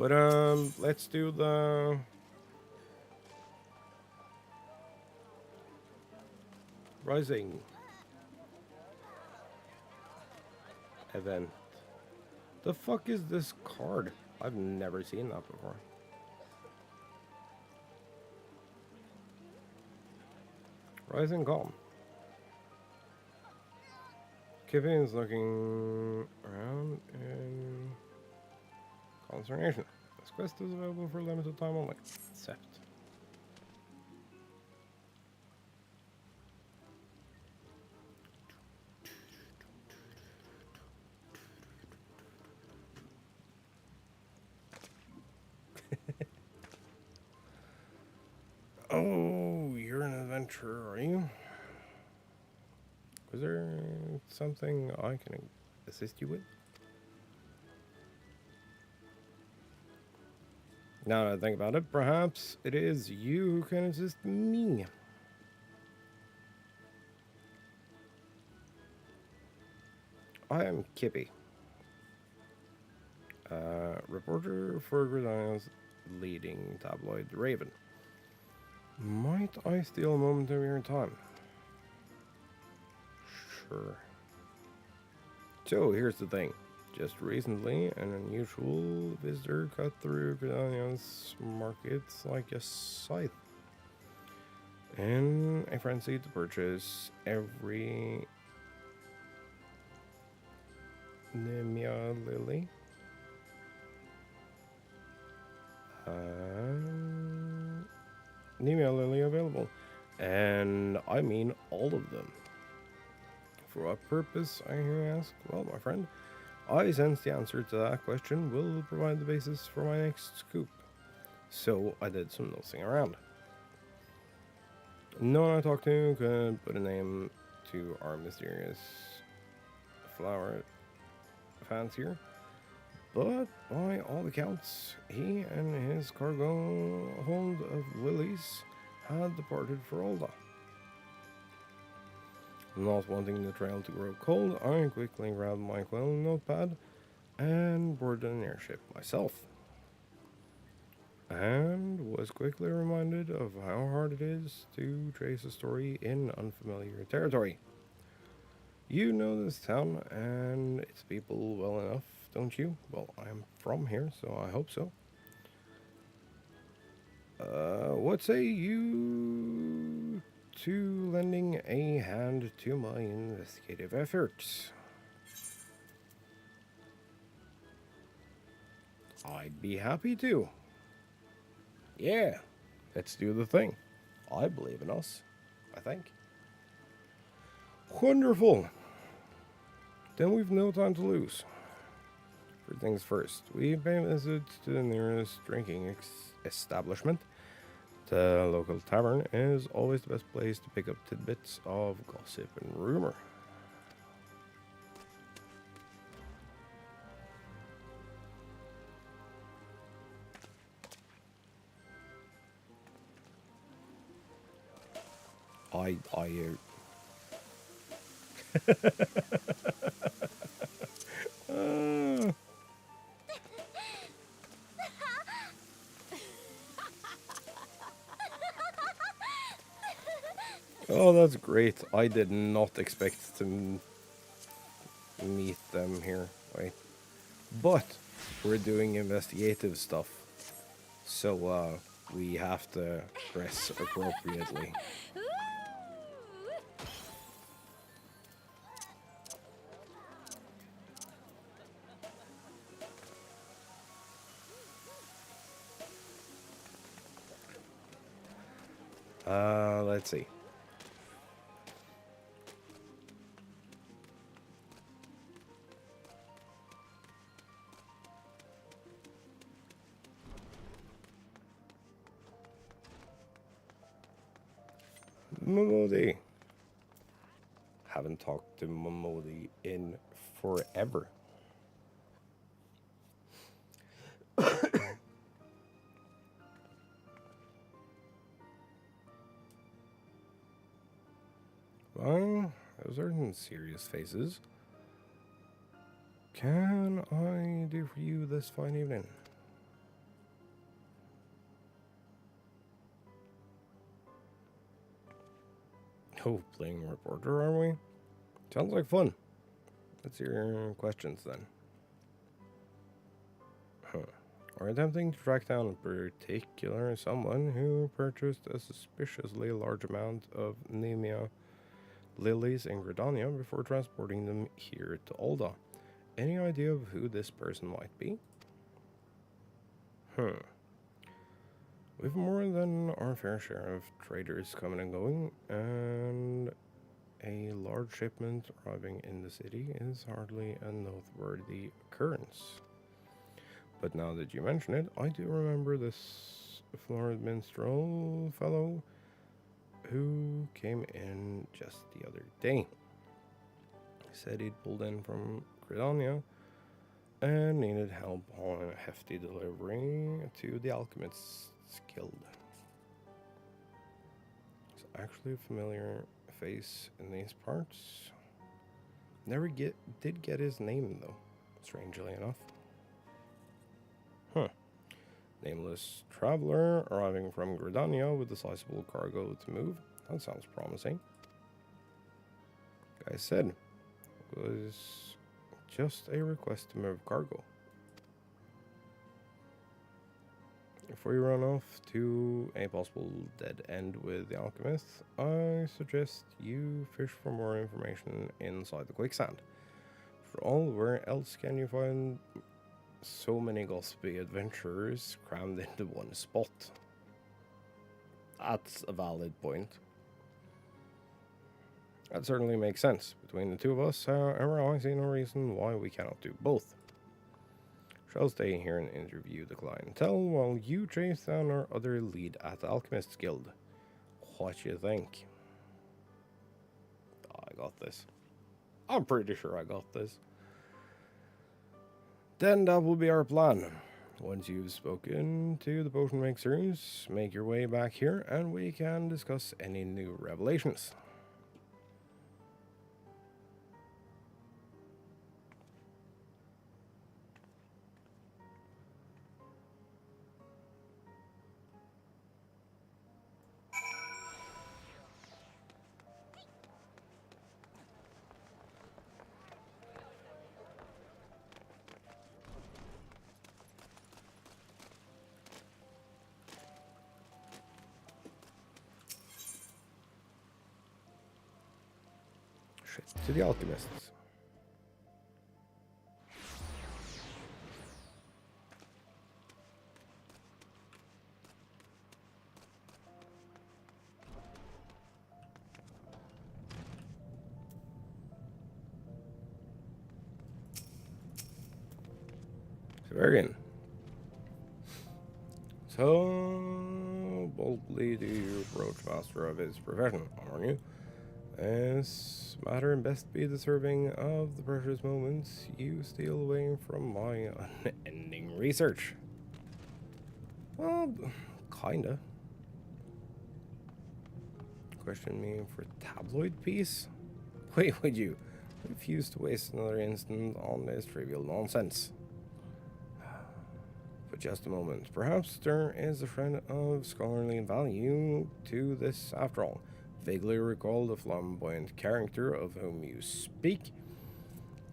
But let's do the Rising event. The fuck is this card? I've never seen that before. Rising Calm. Kipping is looking around in consternation. This quest is available for a limited time only. Accept. Oh, you're an adventurer, are you? Was there something I can assist you with? Now that I think about it, perhaps it is you who can assist me. I am Kippy, reporter for Gridania's leading tabloid, The Raven. Might I steal a moment of your time? Sure. So, here's the thing. Just recently, an unusual visitor cut through Gridania's markets like a scythe. In a frenzy to purchase every Nemia lily. Nemia lily available. And I mean all of them. For what purpose, I hear you ask? Well, my friend, I sense the answer to that question will provide the basis for my next scoop. So I did some nosing around. No one I talked to could put a name to our mysterious flower fancier, but by all accounts, he and his cargo hold of lilies had departed for Olda. Not wanting the trail to grow cold, I quickly grabbed my quill notepad and boarded an airship myself. And was quickly reminded of how hard it is to trace a story in unfamiliar territory. You know this town and its people well enough, don't you? Well, I'm from here, so I hope so. What say you to lending a hand to my investigative efforts? I'd be happy to. Yeah, let's do the thing. I believe in us, I think. Wonderful. Then we've no time to lose. For things first, we pay a visit to the nearest drinking establishment. The local tavern is always the best place to pick up tidbits of gossip and rumor. I Oh, that's great. I did not expect to meet them here. Wait. But we're doing investigative stuff. So, we have to dress appropriately. Let's see. Momodi. Haven't talked to Momodi in forever. Well, those are some serious faces. Can I do for you this fine evening? Oh, playing reporter, are we? Sounds like fun. Let's hear your questions then. Huh. We're attempting to track down in particular someone who purchased a suspiciously large amount of Nemia lilies in Gridania before transporting them here to Alda. Any idea of who this person might be? We've more than our fair share of traders coming and going, and a large shipment arriving in the city is hardly a noteworthy occurrence. But now that you mention it, I do remember this florid minstrel fellow who came in just the other day. He said he'd pulled in from Gridania and needed help on a hefty delivery to the Alchemist's Guild. It's actually a familiar face in these parts. Never did get his name though, strangely enough. Nameless traveler arriving from Gridania with a sizable cargo to move. That sounds promising. Like I said, it was just a request to move cargo. Before you run off to a possible dead end with the Alchemist, I suggest you fish for more information inside the quicksand. For all, where else can you find so many gossipy adventurers crammed into one spot? That's a valid point. That certainly makes sense. Between the two of us, however, I see no reason why we cannot do both. Shall stay here and interview the clientele while you chase down our other lead at the Alchemist's Guild. What you think? I got this. I'm pretty sure I got this. Then that will be our plan. Once you've spoken to the potion mixers, make your way back here and we can discuss any new revelations. To the Alchemists. Severian. So boldly do you approach master of his profession, aren't you? This matter best be deserving of the precious moments you steal away from my unending research. Well, kinda. Question me for tabloid piece? Wait, would you refuse to waste another instant on this trivial nonsense? But just a moment. Perhaps there is a friend of scholarly value to this after all. Vaguely recall the flamboyant character of whom you speak,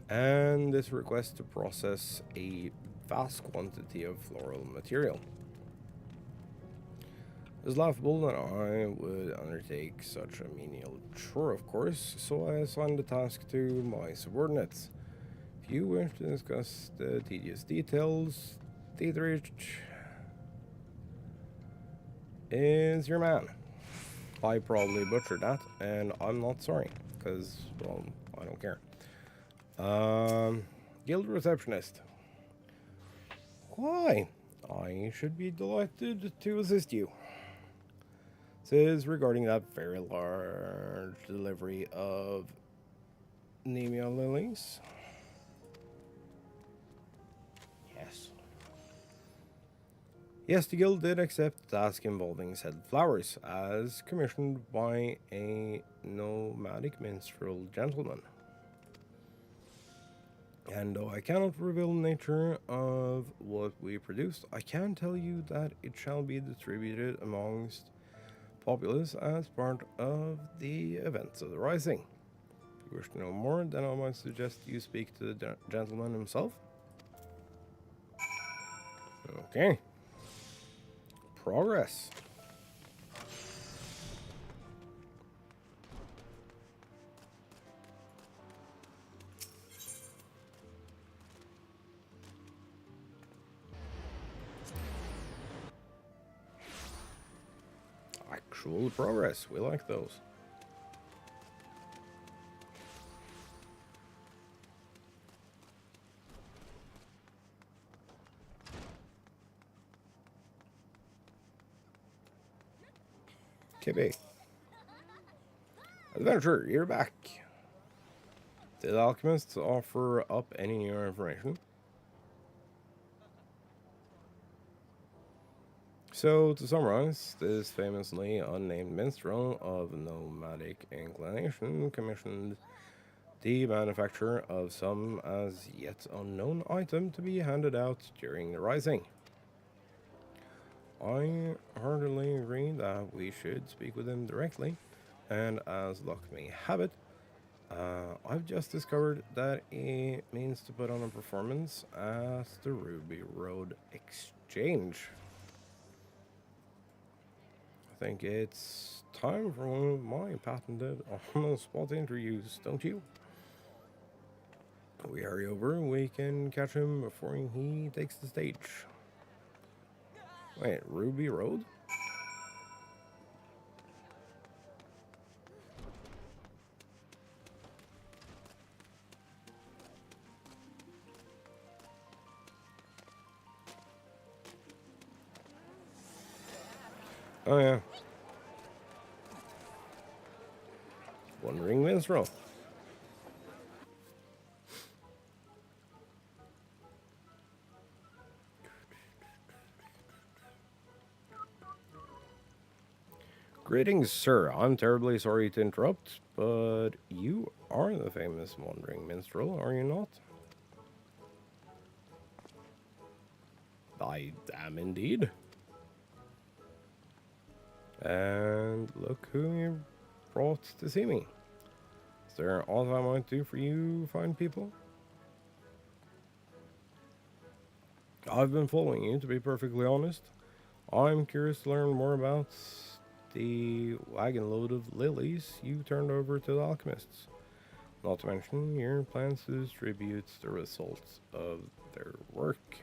and this request to process a vast quantity of floral material. It's laughable that I would undertake such a menial chore, of course, so I assigned the task to my subordinates. If you wish to discuss the tedious details, Dietrich is your man. I probably butchered that, and I'm not sorry, because, well, I don't care. Guild receptionist. Why? I should be delighted to assist you. This is regarding that very large delivery of Nemia lilies. Yes. Yes, the guild did accept the task involving said flowers, as commissioned by a nomadic minstrel gentleman. And though I cannot reveal the nature of what we produced, I can tell you that it shall be distributed amongst populace as part of the events of the Rising. If you wish to know more, then I might suggest you speak to the gentleman himself. Okay. Progress. Actual progress. We like those. Kibby. Adventurer, you're back. Did alchemists offer up any new information? So, to summarize, this famously unnamed minstrel of nomadic inclination commissioned the manufacture of some as yet unknown item to be handed out during the Rising. I heartily agree that we should speak with him directly, and as luck may have it, I've just discovered that it means to put on a performance at the Ruby Road Exchange. I think it's time for one of my patented on-the-spot interviews, don't you? We hurry over, we can catch him before he takes the stage. Wait, Ruby Road? Oh yeah. Wandering Minstrel. Greetings, sir. I'm terribly sorry to interrupt, but you are the famous Wandering Minstrel, are you not? I am indeed. And look who you brought to see me. Is there all I might do for you fine people? I've been following you, to be perfectly honest. I'm curious to learn more about the wagon load of lilies you turned over to the alchemists. Not to mention your plans to distribute the results of their work.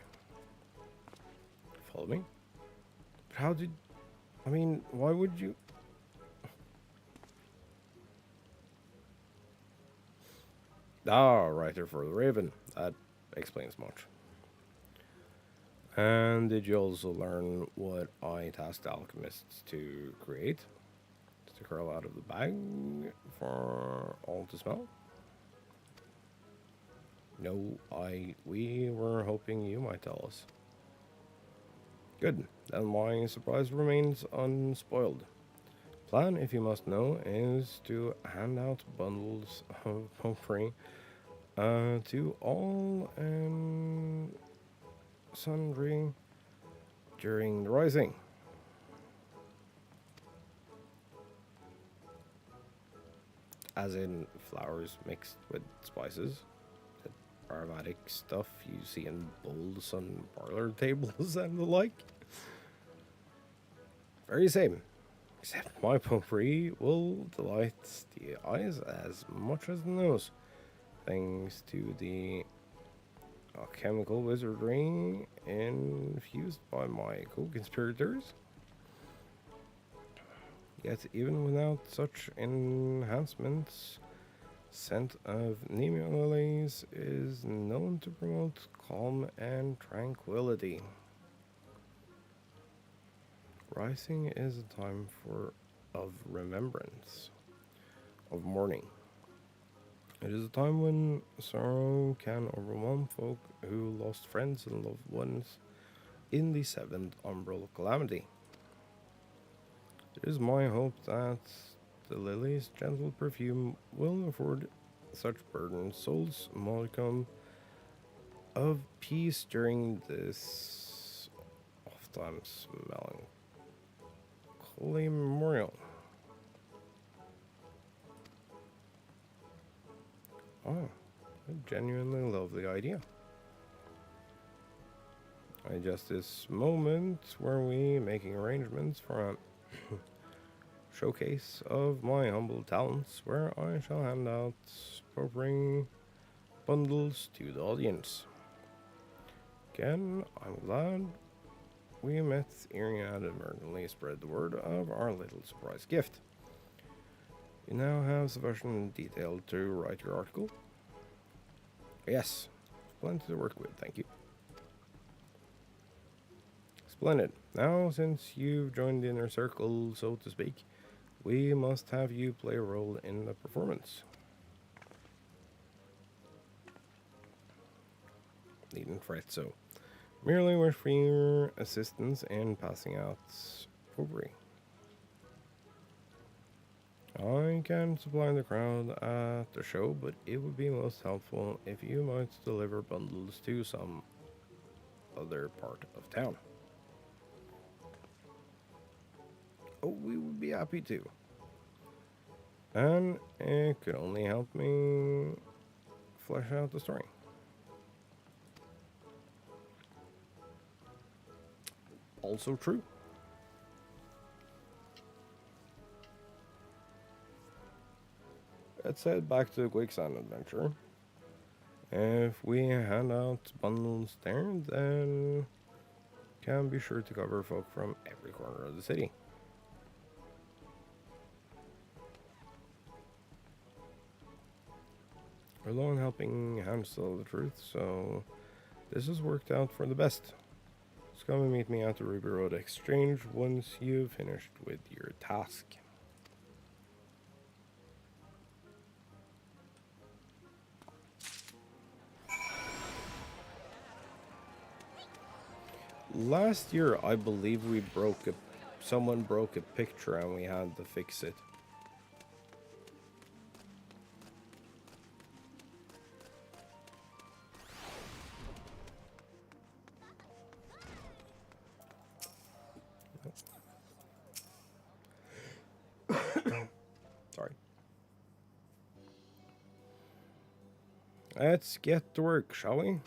Follow me? But how did... I mean, why would you... Ah, right there for the Raven. That explains much. And did you also learn what I tasked alchemists to create? To curl out of the bag for all to smell? No, we were hoping you might tell us. Good, then my surprise remains unspoiled. Plan, if you must know, is to hand out bundles of potpourri to all and sundry during the Rising. As in flowers mixed with spices. The aromatic stuff you see in bowls on parlor tables and the like. Very same. Except my potpourri will delight the eyes as much as the nose, thanks to the alchemical wizardry infused by my co-conspirators. Yet even without such enhancements, scent of Nemia lilies is known to promote calm and tranquility. Rising is a time of remembrance, of mourning. It is a time when sorrow can overwhelm folk who lost friends and loved ones in the seventh umbral calamity. It is my hope that the lily's gentle perfume will afford such burdened souls a modicum of peace during this oftentimes Holy Memorial. Oh, I genuinely love the idea. I just this moment were we making arrangements for a showcase of my humble talents where I shall hand out potpourri bundles to the audience. Again, I'm glad we met here and inadvertently spread the word of our little surprise gift. You now have sufficient detail to write your article? Yes, plenty to work with, thank you. Splendid. Now, since you've joined the inner circle, so to speak, we must have you play a role in the performance. Needn't fret, so merely wish for your assistance in passing out potpourri. I can supply the crowd at the show, but it would be most helpful if you might deliver bundles to some other part of town. Oh, we would be happy to. And it could only help me flesh out the story. Also true. Let's head back to the Quicksand Adventure. If we hand out bundles there, then can be sure to cover folk from every corner of the city. We're low on helping hands tell the truth, so this has worked out for the best. Just come and meet me at the Ruby Road Exchange once you've finished with your task. Last year, I believe someone broke a picture and we had to fix it. Sorry. Let's get to work, shall we?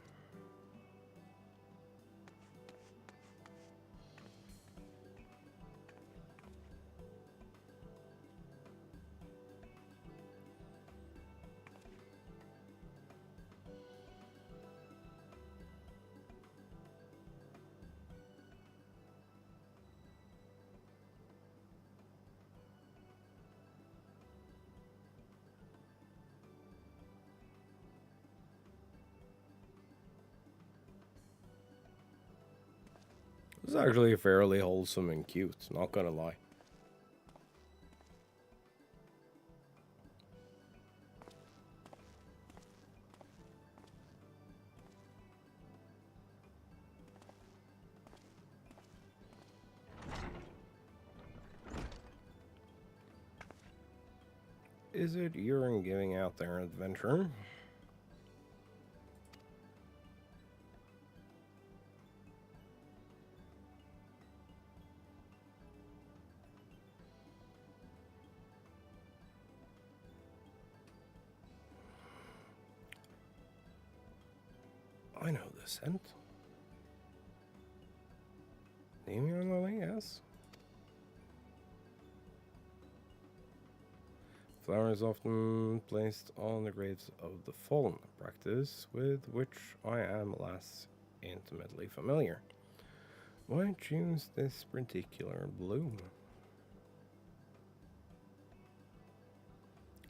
It's actually fairly wholesome and cute, not gonna lie. Is it urine giving out there, adventurer? I know the scent. Nemeon lily, yes. Flowers often placed on the graves of the fallen, a practice with which I am less intimately familiar. Why choose this particular bloom?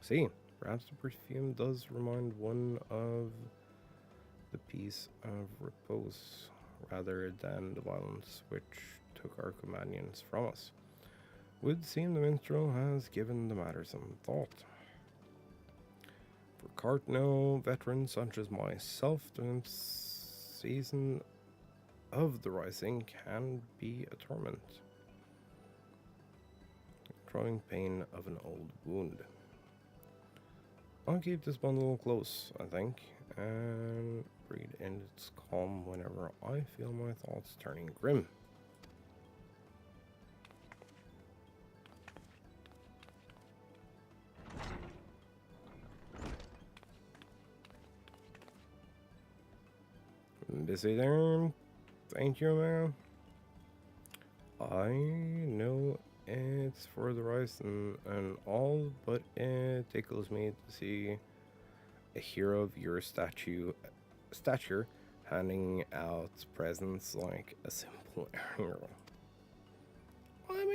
See, perhaps the perfume does remind one of the peace of repose rather than the violence which took our companions from us. Would seem the minstrel has given the matter some thought. For Cartno veterans such as myself, the season of the rising can be a torment. Growing pain of an old wound. I'll keep this bundle close, I think, and breathe in its calm whenever I feel my thoughts turning grim. Busy there. Thank you, man. I know it's for the rise and all, but it tickles me to see a hero of your stature handing out presents like a simple hero. I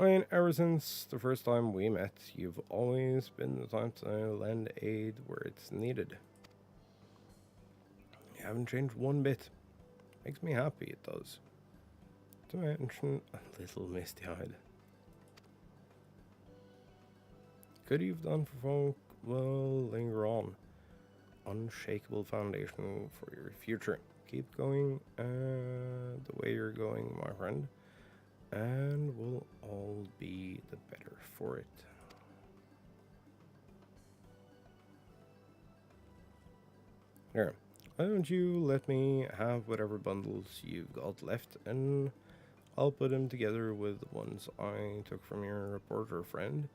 mean, ever since the first time we met, you've always been the type to lend aid where it's needed. You haven't changed one bit. Makes me happy, it does. To mention a little misty-eyed. Good you've done for folk will linger on. Unshakable foundation for your future. Keep going the way you're going, my friend, and we'll all be the better for it. Here, why don't you let me have whatever bundles you've got left, and I'll put them together with the ones I took from your reporter friend.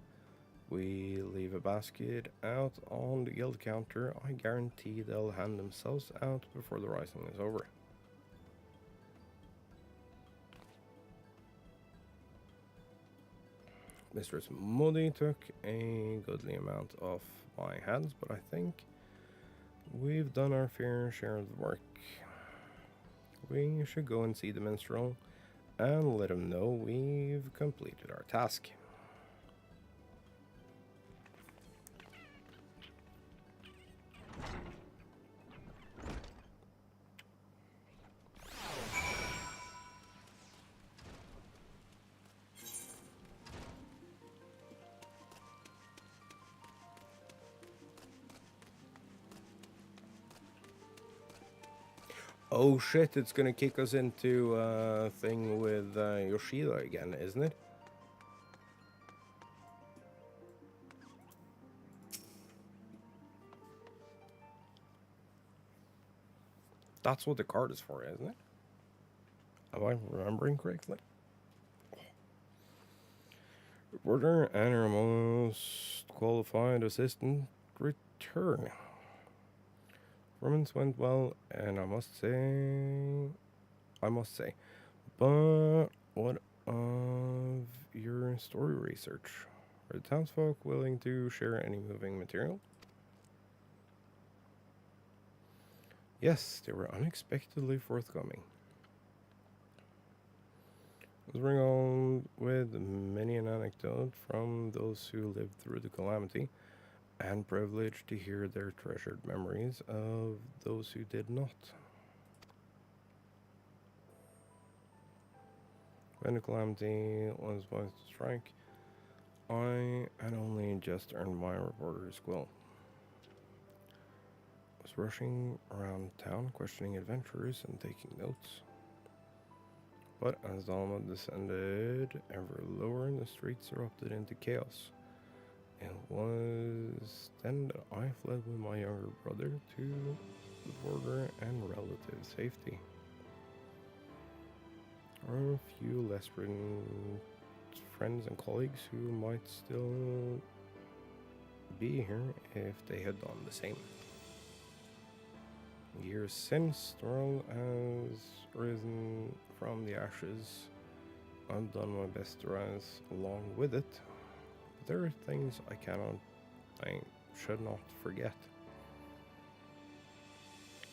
We leave a basket out on the guild counter. I guarantee they'll hand themselves out before the rising is over. Mistress Moody took a goodly amount off my hands, but I think we've done our fair share of the work. We should go and see the minstrel and let him know we've completed our task. Oh shit, it's gonna kick us into a thing with Yoshida again, isn't it? That's what the card is for, isn't it? Am I remembering correctly? Reporter and our most qualified assistant return. Performance went well, and I must say, but what of your story research? Are the townsfolk willing to share any moving material? Yes, they were unexpectedly forthcoming. I was regaled with many an anecdote from those who lived through the calamity, and privileged to hear their treasured memories of those who did not. When the calamity was about to strike, I had only just earned my reporter's quill. I was rushing around town, questioning adventurers and taking notes. But as Dalma descended ever lower, the streets erupted into chaos. It was then that I fled with my younger brother to the border and relative safety. There are a few less written friends and colleagues who might still be here if they had done the same. Years since, the world has risen from the ashes. I've done my best to rise along with it. But there are things I should not forget.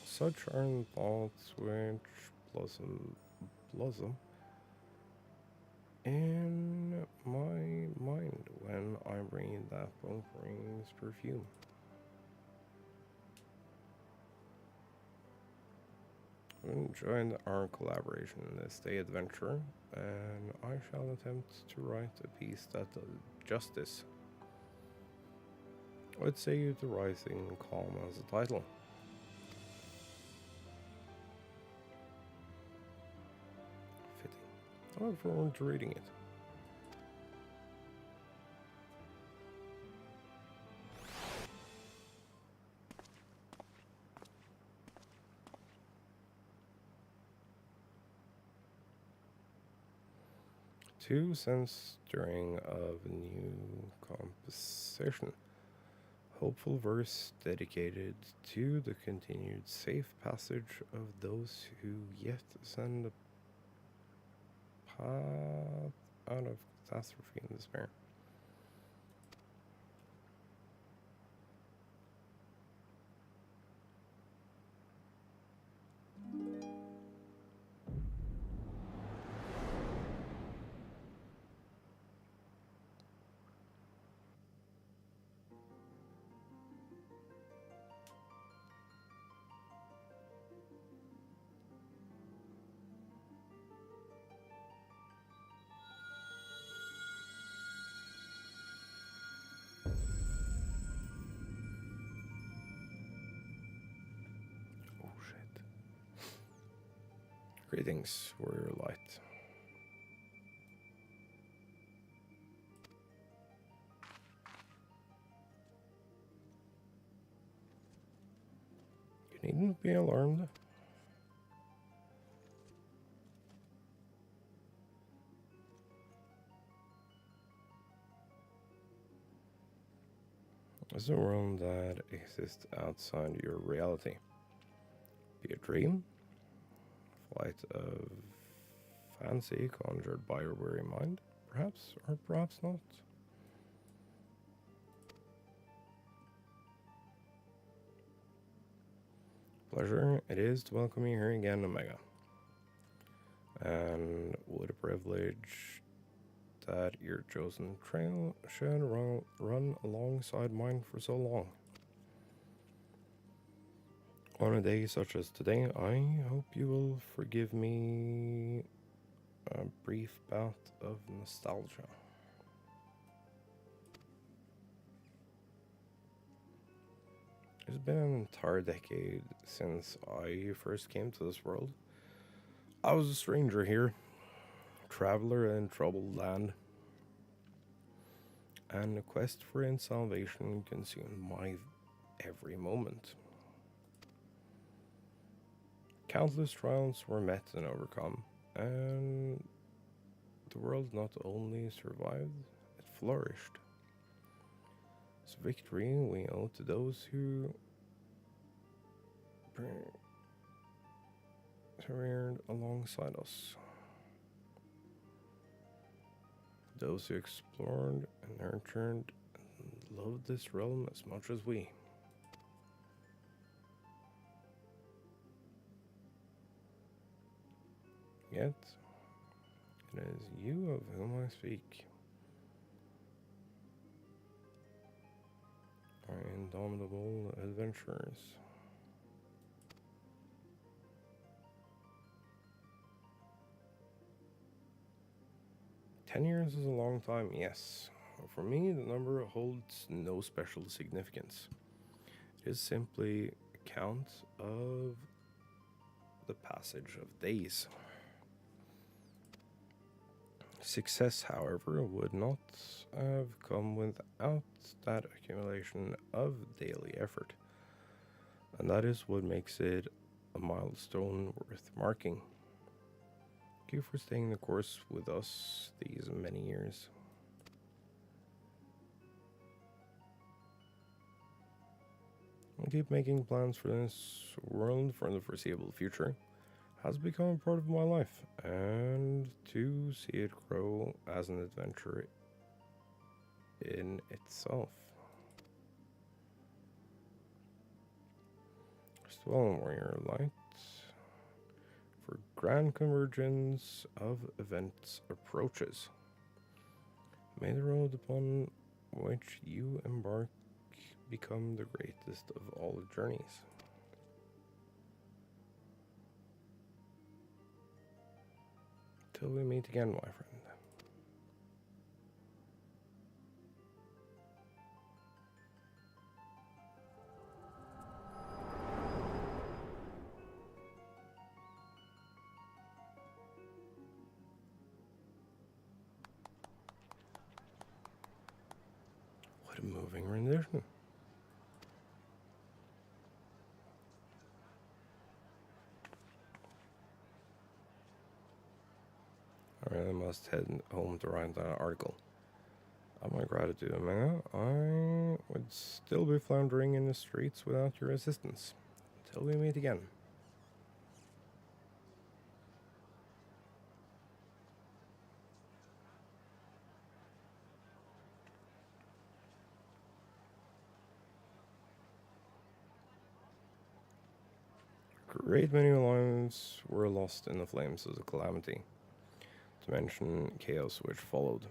Such are the thoughts which blossom in my mind when I breathe that Beaufrey's perfume. I enjoyed our collaboration in this day adventure, and I shall attempt to write a piece that does justice. I'd say The Rising Calm as a title. Fitting. I look forward to reading it. Two cents stirring of new composition. hopeful verse dedicated to the continued safe passage of those who yet ascend the path out of catastrophe and despair. Oh shit. Greetings, warrior light. You needn't be alarmed. Is a world that exists outside your reality. Be a dream, flight of fancy conjured by your weary mind, perhaps, or perhaps not. Pleasure it is to welcome you here again, Omega. And what a privilege that your chosen trail should run alongside mine for so long. On a day such as today, I hope you will forgive me a brief bout of nostalgia. It's been an entire decade since I first came to this world. I was a stranger here, traveler in troubled land, and the quest for salvation consumed my every moment. Countless trials were met and overcome, and the world not only survived, it flourished. This victory we owe to those who persevered alongside us. Those who explored and nurtured and loved this realm as much as we. Yet, it is you of whom I speak. Our indomitable adventurers. "10 years is a long time, yes. For me, the number holds no special significance. It is simply a count of the passage of days. Success, however, would not have come without that accumulation of daily effort, and that is what makes it a milestone worth marking. Thank you for staying the course with us these many years. I'll keep making plans for this world for the foreseeable future. Has become a part of my life, and to see it grow as an adventure in itself. Well, warrior light, for grand convergence of events approaches. May the road upon which you embark become the greatest of all journeys. Till we meet again, my friend. What a moving rendition. I really must head home to write that article. My gratitude, Omega. I would still be floundering in the streets without your assistance. Until we meet again. Great many lives were lost in the flames of the calamity, to mention chaos which followed.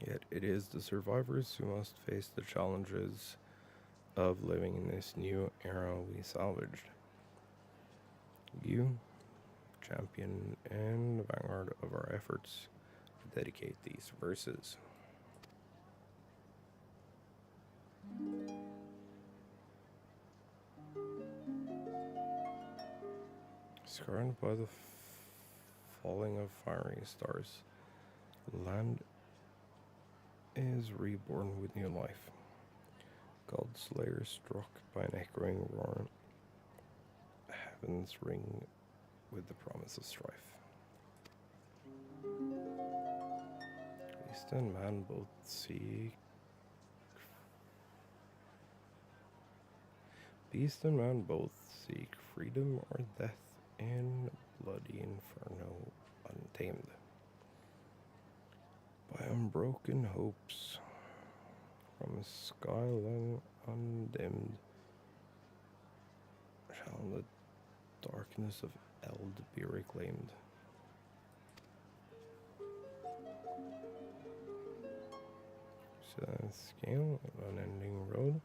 Yet it is the survivors who must face the challenges of living in this new era we salvaged. You, champion and vanguard of our efforts, dedicate these verses. Scarred by the falling of fiery stars, land is reborn with new life. Godslayer struck by an echoing roar, heavens ring with the promise of strife. Beast and man both seek Beast and man both seek freedom or death in bloody inferno untamed. By unbroken hopes, from a sky long undimmed, shall the darkness of Eld be reclaimed. Scale, unending road.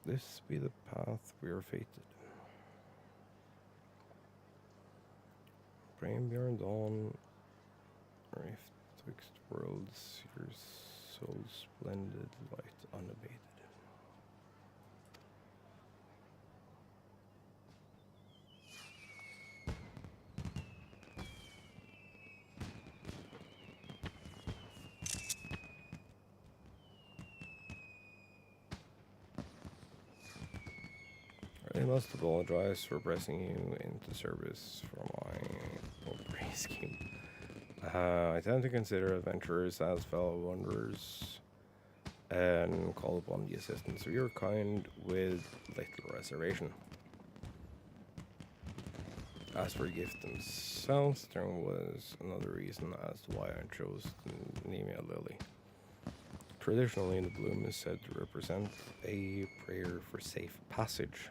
This be the path we are fated. Brain beyond dawn, rift twixt worlds, your soul's splendid light unabated. I must apologize for pressing you into service for my potpourri scheme. I tend to consider adventurers as fellow wanderers and call upon the assistance of your kind with little reservation. As for gift themselves, there was another reason as to why I chose the Nemea Lily. Traditionally, the bloom is said to represent a prayer for safe passage.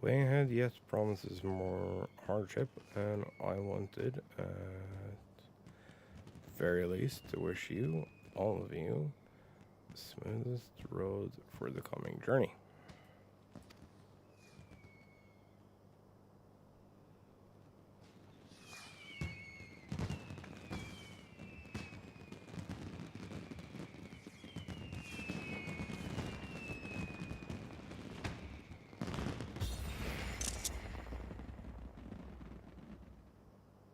Way ahead yet promises more hardship, and I wanted, at the very least, to wish you, all of you, the smoothest road for the coming journey.